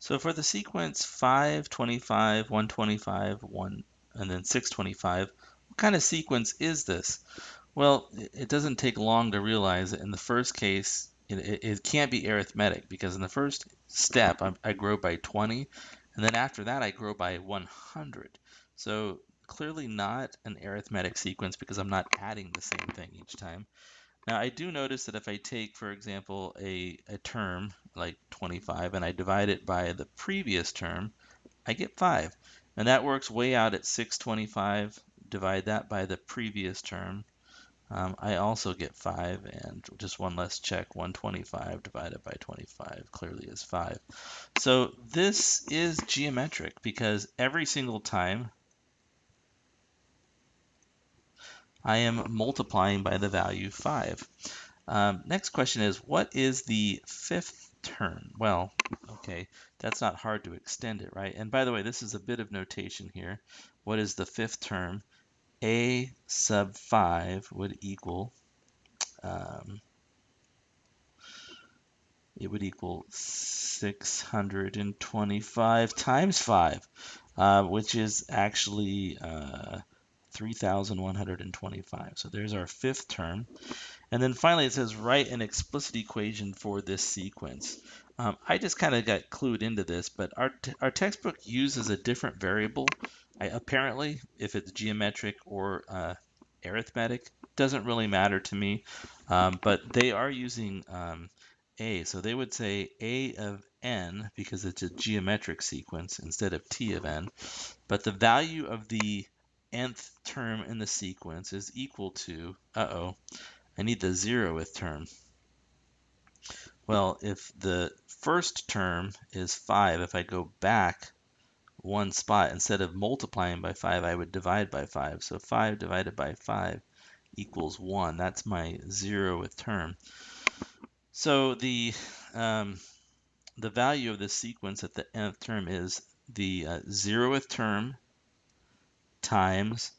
So for the sequence 5, 25, 125, 1, and then 625, what kind of sequence is this? Well, it doesn't take long to realize that in the first case, it can't be arithmetic because in the first step, I grow by 20, and then after that, I grow by 100. So clearly not an arithmetic sequence because I'm not adding the same thing each time. Now, I do notice that if I take, for example, a term like 25 and I divide it by the previous term, I get 5. And that works way out at 625. Divide that by the previous term. I also get 5, and just one less check, 125 divided by 25 clearly is 5. So this is geometric because every single time I am multiplying by the value 5. Next question is, what is the fifth term? Well, okay, that's not hard to extend it, right? And by the way, this is a bit of notation here. What is the fifth term? A sub 5 would equal, um, it would equal 625 times 5, which is actually 3,125. So there's our fifth term. And then finally it says write an explicit equation for this sequence. I just kind of got clued into this, but our textbook uses a different variable. Apparently, if it's geometric or arithmetic, doesn't really matter to me. But they are using a, so they would say a of n because it's a geometric sequence instead of t of n. But the value of the nth term in the sequence is equal to, I need the 0th term. Well, if the first term is 5, if I go back one spot, instead of multiplying by 5, I would divide by 5. So 5 divided by 5 equals 1. That's my 0th term. So the value of this sequence at the nth term is the 0th term times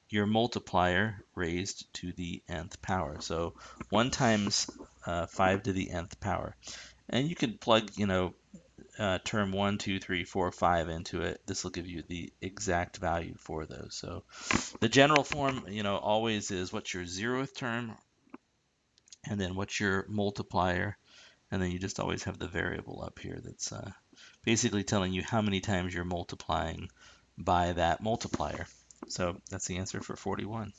your multiplier raised to the nth power. So 1 times 5 to the nth power. And you can plug, term 1, 2, 3, 4, 5 into it. This will give you the exact value for those. So the general form, always is what's your 0th term, and then what's your multiplier, and then you just always have the variable up here that's basically telling you how many times you're multiplying by that multiplier. So that's the answer for 41.